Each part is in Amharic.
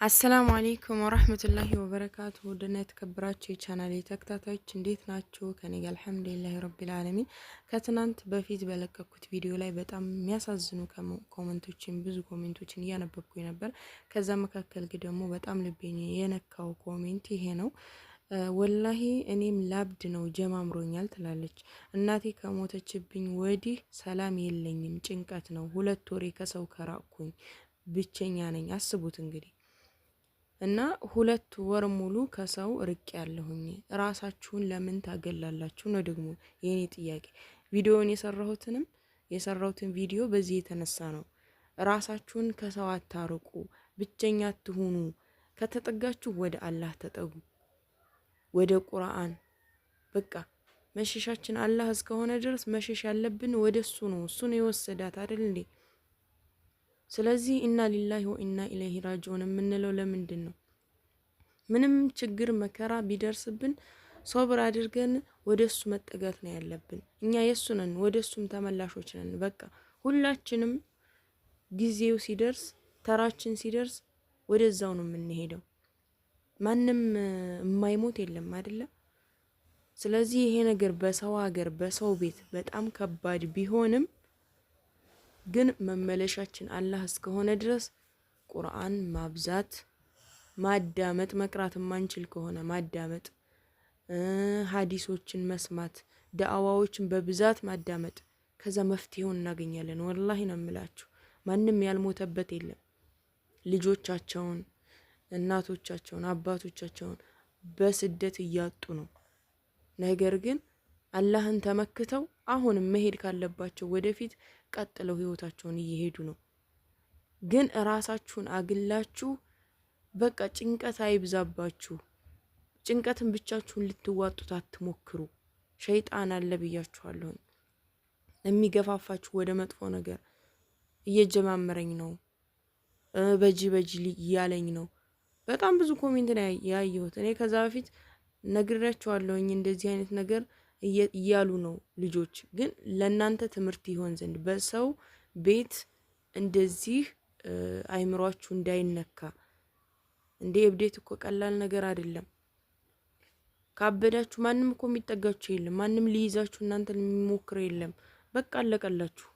አሰላሙ አለይኩም ወራህመቱላሂ ወበረካቱ። ውድና የተከበራችሁ የቻናሌ ተከታታዮች እንዴት ናችሁ? ከኔ ጋር አልሐምዱሊላሂ ረቢል ዓለሚን። ከትናንት በፊት በለቀኩት ቪዲዮ ላይ በጣም የሚያሳዝኑ ብዙ ኮሜንቶችን እያነበብኩኝ ነበር። ከዛ መካከል ደግሞ በጣም ልቤን የነካው ኮሜንት ይሄ ነው። ወላሂ እኔም ላብድ ነው ጀማምሮኛል ትላለች። እናቴ ከሞተችብኝ ወዲህ ሰላም የለኝም፣ ጭንቀት ነው። 2 ወሬ ከሰው ከራቅኩኝ ብቸኛ ነኝ። አስቡት እንግዲህ እና 2 ወር ሙሉ ከሰው ርቅ ያለሁኝ። ራሳችሁን ለምን ታገላላችሁ ነው ደግሞ የኔ ጥያቄ። ቪዲዮውን የሰራሁትን ቪዲዮ በዚህ የተነሳ ነው። ራሳችሁን ከሰው አታርቁ፣ ብቸኛ አትሁኑ። ከተጠጋችሁ ወደ አላህ ተጠጉ፣ ወደ ቁርአን። በቃ መሸሻችን አላህ እስከሆነ ድረስ መሸሽ ያለብን ወደ እሱ ነው። እሱ ነው የወሰዳት አይደል እንዴ? ስለዚህ ኢና ሊላሂ ወኢና ኢለይሂ ራጂዑን የምንለው ለምንድን ነው? ምንም ችግር መከራ ቢደርስብን ሶብር አድርገን ወደሱ መጠጋት ነው ያለብን። እኛ የሱ ነን፣ ወደሱም ተመላሾች ነን። በቃ ሁላችንም ጊዜው ሲደርስ ተራችን ሲደርስ ወደዛው ነው የምንሄደው። ማንም የማይሞት የለም አይደለ? ስለዚህ ይሄ ነገር በሰው ሀገር በሰው ቤት በጣም ከባድ ቢሆንም ግን መመለሻችን አላህ እስከሆነ ድረስ ቁርአን ማብዛት፣ ማዳመጥ፣ መቅራት ማንችል ከሆነ ማዳመጥ፣ ሐዲሶችን መስማት፣ ዳዕዋዎችን በብዛት ማዳመጥ፣ ከዛ መፍትሄውን እናገኛለን። ወላሂ ነው የምላችሁ። ማንም ያልሞተበት የለም። ልጆቻቸውን፣ እናቶቻቸውን፣ አባቶቻቸውን በስደት እያጡ ነው። ነገር ግን አላህን ተመክተው አሁንም መሄድ ካለባቸው ወደፊት ቀጥለው ህይወታቸውን እየሄዱ ነው። ግን ራሳችሁን አግላችሁ በቃ ጭንቀት አይብዛባችሁ። ጭንቀትን ብቻችሁን ልትዋጡት አትሞክሩ። ሸይጣን አለ ብያችኋለሁ፣ የሚገፋፋችሁ ወደ መጥፎ ነገር። እየጀማመረኝ ነው፣ በጂ እያለኝ ነው። በጣም ብዙ ኮሜንት ነው ያየሁት። እኔ ከዛ በፊት ነግሬያችኋለሁኝ እንደዚህ አይነት ነገር እያሉ ነው ልጆች። ግን ለእናንተ ትምህርት ይሆን ዘንድ በሰው ቤት እንደዚህ አይምሯችሁ እንዳይነካ። እንደ እብዴት እኮ ቀላል ነገር አይደለም። ካበዳችሁ ማንም እኮ የሚጠጋችሁ የለም። ማንም ሊይዛችሁ እናንተን የሚሞክር የለም። በቃ አለቀላችሁ።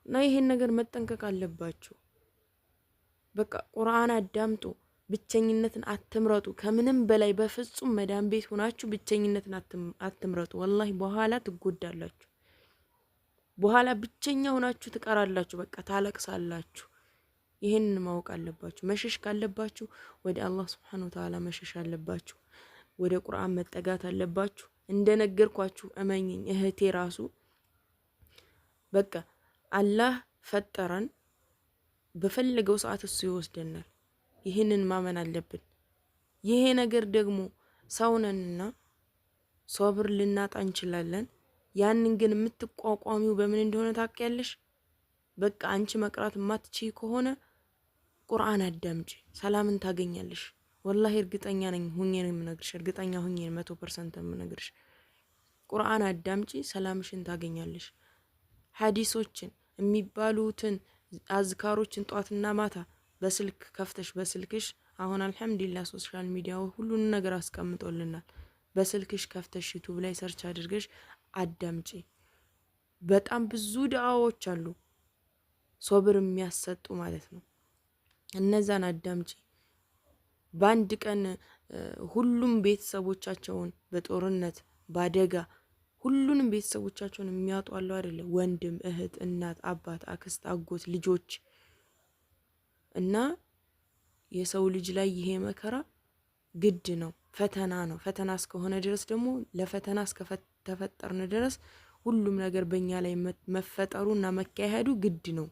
እና ይሄን ነገር መጠንቀቅ አለባችሁ። በቃ ቁርአን አዳምጡ። ብቸኝነትን አትምረጡ። ከምንም በላይ በፍጹም መዳን ቤት ሆናችሁ ብቸኝነትን አትምረጡ። ወላሂ በኋላ ትጎዳላችሁ። በኋላ ብቸኛ ሆናችሁ ትቀራላችሁ። በቃ ታለቅሳላችሁ። ይሄንን ማወቅ አለባችሁ። መሸሽ ካለባችሁ ወደ አላህ Subhanahu Wa Ta'ala መሸሽ አለባችሁ። ወደ ቁርአን መጠጋት አለባችሁ። እንደነገርኳችሁ እመኝኝ እህቴ ራሱ በቃ አላህ ፈጠረን፣ በፈለገው ሰዓት እሱ ይወስደናል። ይህንን ማመን አለብን። ይሄ ነገር ደግሞ ሰውነንና ሶብር ልናጣ እንችላለን። ያንን ግን የምትቋቋሚው በምን እንደሆነ ታውቂያለሽ? በቃ አንቺ መቅራት የማትችይ ከሆነ ቁርአን አዳምጪ፣ ሰላምን ታገኛለሽ። ወላሂ እርግጠኛ ነኝ ሁኜ ነው የምነግርሽ። እርግጠኛ ሁኜ 100% የምነግርሽ። ቁርአን አዳምጪ፣ ሰላምሽን ታገኛለሽ። ሐዲሶችን የሚባሉትን አዝካሮችን ጧትና ማታ በስልክ ከፍተሽ በስልክሽ አሁን አልহামዱሊላህ ሶሻል ሚዲያው ሁሉን ነገር አስቀምጦልናል። በስልክሽ ከፍተሽ ዩቲዩብ ላይ ሰርች አድርገሽ አዳምጪ። በጣም ብዙ ዳዓዎች አሉ ሶብር የሚያሰጡ ማለት ነው። እነዛን አዳምጪ። በአንድ ቀን ሁሉም ቤተሰቦቻቸውን በጦርነት ባደጋ ሁሉንም ቤተሰቦቻቸውን የሚያጡ አለው አይደለ? ወንድም፣ እህት፣ እናት፣ አባት፣ አክስት፣ አጎት፣ ልጆች እና የሰው ልጅ ላይ ይሄ መከራ ግድ ነው። ፈተና ነው። ፈተና እስከሆነ ድረስ ደግሞ ለፈተና እስከተፈጠርን ድረስ ሁሉም ነገር በእኛ ላይ መፈጠሩና መካሄዱ ግድ ነው።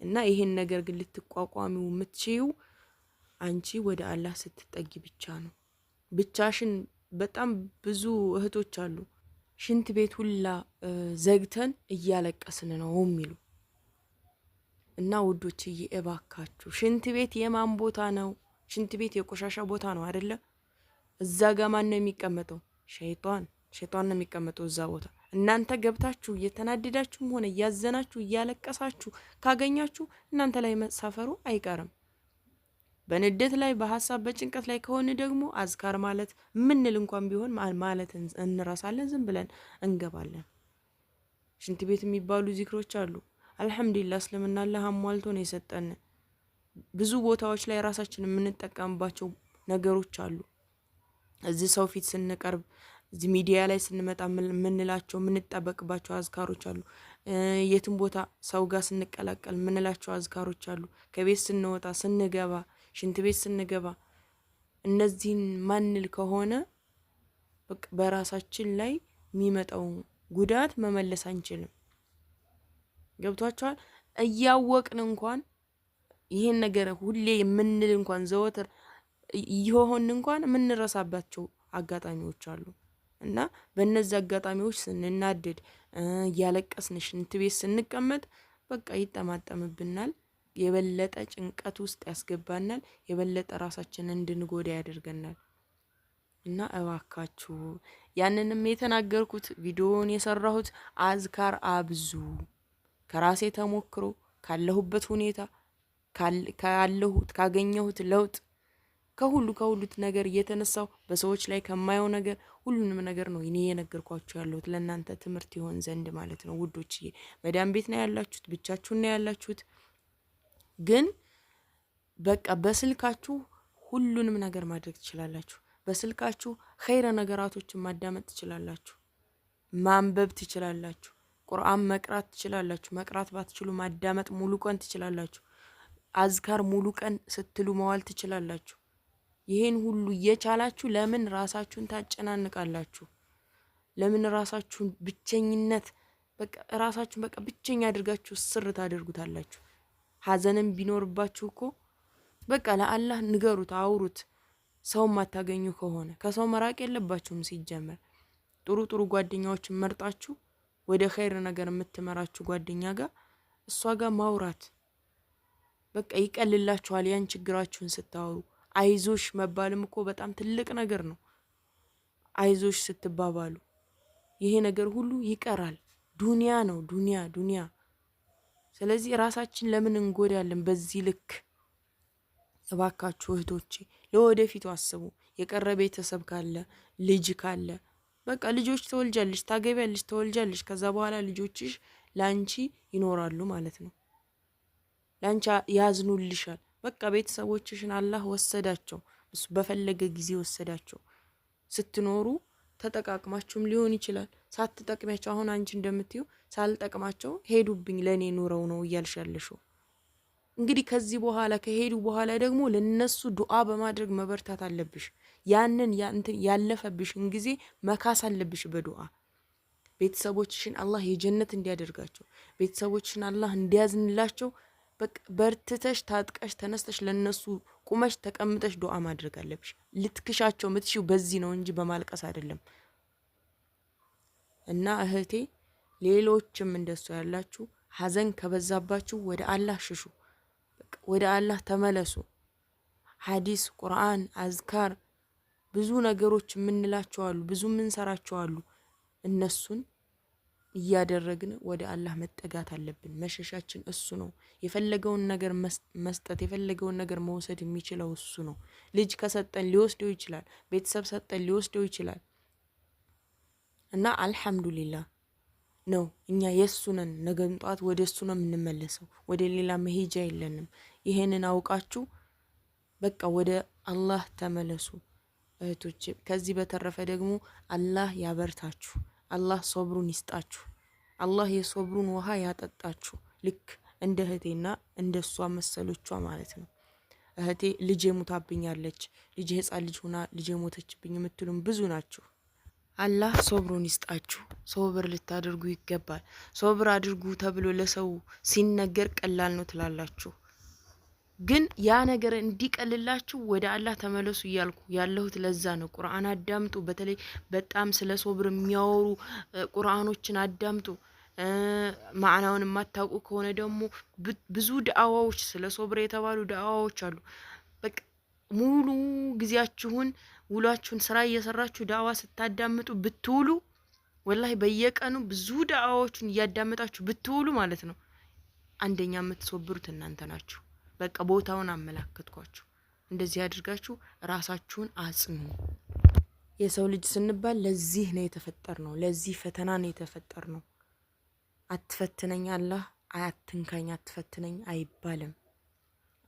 እና ይሄን ነገር ግን ልትቋቋሚው የምትችይው አንቺ ወደ አላህ ስትጠጊ ብቻ ነው። ብቻሽን በጣም ብዙ እህቶች አሉ ሽንት ቤት ሁላ ዘግተን እያለቀስን ነው የሚሉ እና ውዶችዬ እባካችሁ ሽንት ቤት የማን ቦታ ነው? ሽንት ቤት የቆሻሻ ቦታ ነው አይደለ? እዛ ጋር ማን ነው የሚቀመጠው? ሸይጣን ነው የሚቀመጠው እዛ ቦታ። እናንተ ገብታችሁ እየተናደዳችሁም ሆነ እያዘናችሁ እያለቀሳችሁ ካገኛችሁ እናንተ ላይ መሳፈሩ አይቀርም። በንዴት ላይ በሐሳብ በጭንቀት ላይ ከሆነ ደግሞ አዝካር ማለት ምንል እንኳን ቢሆን ማለት እንረሳለን፣ ዝም ብለን እንገባለን። ሽንት ቤት የሚባሉ ዚክሮች አሉ። አልሐምዱሊላህ እስልምና አላህ አሟልቶ ነው የሰጠን። ብዙ ቦታዎች ላይ ራሳችን የምንጠቀምባቸው ነገሮች አሉ። እዚህ ሰው ፊት ስንቀርብ፣ እዚህ ሚዲያ ላይ ስንመጣ የምንላቸው የምንጠበቅባቸው አዝካሮች አሉ። የትም ቦታ ሰው ጋር ስንቀላቀል የምንላቸው አዝካሮች አሉ። ከቤት ስንወጣ፣ ስንገባ፣ ሽንት ቤት ስንገባ እነዚህን ማንል ከሆነ በራሳችን ላይ የሚመጣው ጉዳት መመለስ አንችልም። ገብቷችኋል? እያወቅን እንኳን ይሄን ነገር ሁሌ የምንል እንኳን ዘወትር ይሆን እንኳን የምንረሳባቸው አጋጣሚዎች አሉ እና በእነዚህ አጋጣሚዎች ስንናደድ እያለቀስን ሽንት ቤት ስንቀመጥ በቃ ይጠማጠምብናል፣ የበለጠ ጭንቀት ውስጥ ያስገባናል፣ የበለጠ ራሳችንን እንድንጎዳ ያደርገናል። እና እባካችሁ ያንንም የተናገርኩት ቪዲዮውን የሰራሁት አዝካር አብዙ፣ ከራሴ ተሞክሮ ካለሁበት ሁኔታ ካገኘሁት ለውጥ ከሁሉት ነገር እየተነሳው በሰዎች ላይ ከማየው ነገር ሁሉንም ነገር ነው እኔ የነገርኳችሁ ያለሁት ለእናንተ ትምህርት ይሆን ዘንድ ማለት ነው ውዶችዬ። መዳም ቤት ነው ያላችሁት፣ ብቻችሁን ነው ያላችሁት፣ ግን በቃ በስልካችሁ ሁሉንም ነገር ማድረግ ትችላላችሁ። በስልካችሁ ኸይረ ነገራቶችን ማዳመጥ ትችላላችሁ፣ ማንበብ ትችላላችሁ፣ ቁርአን መቅራት ትችላላችሁ። መቅራት ባትችሉ ማዳመጥ ሙሉ ቀን ትችላላችሁ። አዝካር ሙሉ ቀን ስትሉ መዋል ትችላላችሁ። ይሄን ሁሉ እየቻላችሁ ለምን ራሳችሁን ታጨናንቃላችሁ? ለምን ራሳችሁን ብቸኝነት ራሳችሁን ብቸኛ አድርጋችሁ ስር ታደርጉታላችሁ? ሐዘንም ቢኖርባችሁ እኮ በቃ ለአላህ ንገሩት፣ አውሩት። ሰው ማታገኙ ከሆነ ከሰው መራቅ የለባችሁም። ሲጀመር ጥሩ ጓደኛዎችን መርጣችሁ ወደ ኸይር ነገር የምትመራችሁ ጓደኛ ጋር እሷ ጋር ማውራት በቃ ይቀልላችኋል። ያን ችግራችሁን ስታወሩ አይዞሽ መባልም እኮ በጣም ትልቅ ነገር ነው። አይዞሽ ስትባባሉ ይሄ ነገር ሁሉ ይቀራል። ዱንያ ነው ዱንያ። ስለዚህ ራሳችን ለምን እንጎዳለን በዚህ ልክ? እባካችሁ እህቶቼ ለወደፊቱ አስቡ። የቀረ ቤተሰብ ካለ ልጅ ካለ በቃ ልጆች ተወልጃለሽ፣ ታገቢያለሽ፣ ተወልጃለሽ። ከዛ በኋላ ልጆችሽ ላንቺ ይኖራሉ ማለት ነው። ላንቺ ያዝኑልሻል። በቃ ቤተሰቦችሽን አላህ ወሰዳቸው፣ እሱ በፈለገ ጊዜ ወሰዳቸው። ስትኖሩ ተጠቃቅማችሁም ሊሆን ይችላል፣ ሳትጠቅሚያቸው። አሁን አንቺ እንደምትዩ ሳልጠቅማቸው ሄዱብኝ ለኔ ኑረው ነው እያልሻለሽው። እንግዲህ ከዚህ በኋላ ከሄዱ በኋላ ደግሞ ለነሱ ዱዓ በማድረግ መበርታት አለብሽ። ያንን ያለፈብሽን ጊዜ መካስ አለብሽ በዱዓ። ቤተሰቦችሽን አላህ የጀነት እንዲያደርጋቸው፣ ቤተሰቦችሽን አላህ እንዲያዝንላቸው በርትተሽ ታጥቀሽ ተነስተሽ ለነሱ ቁመሽ ተቀምጠሽ ዱዓ ማድረግ አለብሽ። ልትክሻቸው ምትሽው በዚህ ነው እንጂ በማልቀስ አይደለም። እና እህቴ ሌሎችም እንደሱ ያላችሁ ሐዘን ከበዛባችሁ ወደ አላህ ሽሹ፣ ወደ አላህ ተመለሱ። ሐዲስ፣ ቁርአን፣ አዝካር ብዙ ነገሮች የምንላቸው አሉ፣ ብዙ የምንሰራቸው አሉ። እነሱን እያደረግን ወደ አላህ መጠጋት አለብን። መሸሻችን እሱ ነው። የፈለገውን ነገር መስጠት የፈለገውን ነገር መውሰድ የሚችለው እሱ ነው። ልጅ ከሰጠን ሊወስደው ይችላል። ቤተሰብ ሰጠን ሊወስደው ይችላል። እና አልሐምዱሊላህ ነው እኛ የሱ ነን። ነገም ጧት ወደ እሱ ነው የምንመለሰው። ወደ ሌላ መሄጃ የለንም። ይሄንን አውቃችሁ በቃ ወደ አላህ ተመለሱ እህቶቼ። ከዚህ በተረፈ ደግሞ አላህ ያበርታችሁ። አላህ ሶብሩን ይስጣችሁ። አላህ የሶብሩን ውሃ ያጠጣችሁ። ልክ እንደ እህቴና እንደሷ መሰሎቿ ማለት ነው። እህቴ ልጄ ሙታብኛለች፣ ልጄ ህፃን ልጅ ሆና ልጄ ሞተችብኝ የምትሉም ብዙ ናችሁ። አላህ ሶብሩን ይስጣችሁ። ሶብር ልታደርጉ ይገባል። ሶብር አድርጉ ተብሎ ለሰው ሲነገር ቀላል ነው ትላላችሁ፣ ግን ያ ነገር እንዲቀልላችሁ ወደ አላህ ተመለሱ እያልኩ ያለሁት ለዛ ነው። ቁርአን አዳምጡ። በተለይ በጣም ስለ ሶብር የሚያወሩ ቁርአኖችን አዳምጡ። ማዕናውን የማታውቁ ከሆነ ደግሞ ብዙ ዳዕዋዎች ስለ ሶብር የተባሉ ዳዕዋዎች አሉ። በቃ ሙሉ ጊዜያችሁን ውሏችሁን ስራ እየሰራችሁ ዳዕዋ ስታዳምጡ ብትውሉ ወላሂ በየቀኑ ብዙ ዳዕዋዎችን እያዳመጣችሁ ብትውሉ ማለት ነው አንደኛ የምትሶብሩት እናንተ ናችሁ። በቃ ቦታውን አመላከትኳችሁ። እንደዚህ አድርጋችሁ ራሳችሁን አጽኑ። የሰው ልጅ ስንባል ለዚህ ነው የተፈጠርነው፣ ለዚህ ፈተና ነው የተፈጠርነው። አትፈትነኝ አላህ አትንካኝ አትፈትነኝ አይባልም።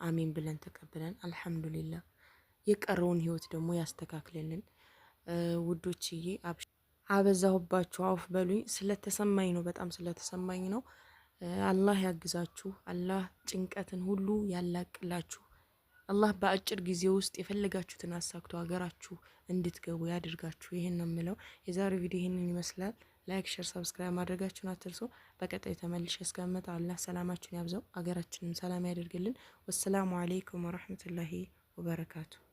አሚን ብለን ተቀብለን አልሐምዱሊላህ የቀረውን ህይወት ደግሞ ያስተካክልልን። ውዶችዬ አበዛሁባችሁ፣ አውፍ በሉኝ። ስለተሰማኝ ነው፣ በጣም ስለተሰማኝ ነው። አላህ ያግዛችሁ፣ አላህ ጭንቀትን ሁሉ ያላቅላችሁ። አላህ በአጭር ጊዜ ውስጥ የፈለጋችሁትን አሳክቶ ሀገራችሁ እንድትገቡ ያድርጋችሁ። ይሄን ነው የምለው። የዛሬው ቪዲዮ ይሄንን ይመስላል። ላይክ፣ ሼር፣ ሰብስክራይብ ማድረጋችሁን አትርሱ። በቀጣይ ተመልሼ እስከምመጣ አላህ ሰላማችሁን ያብዛው፣ ሀገራችንን ሰላም ያደርግልን። ወሰላሙ አለይኩም ወራህመቱላሂ ወበረካቱ።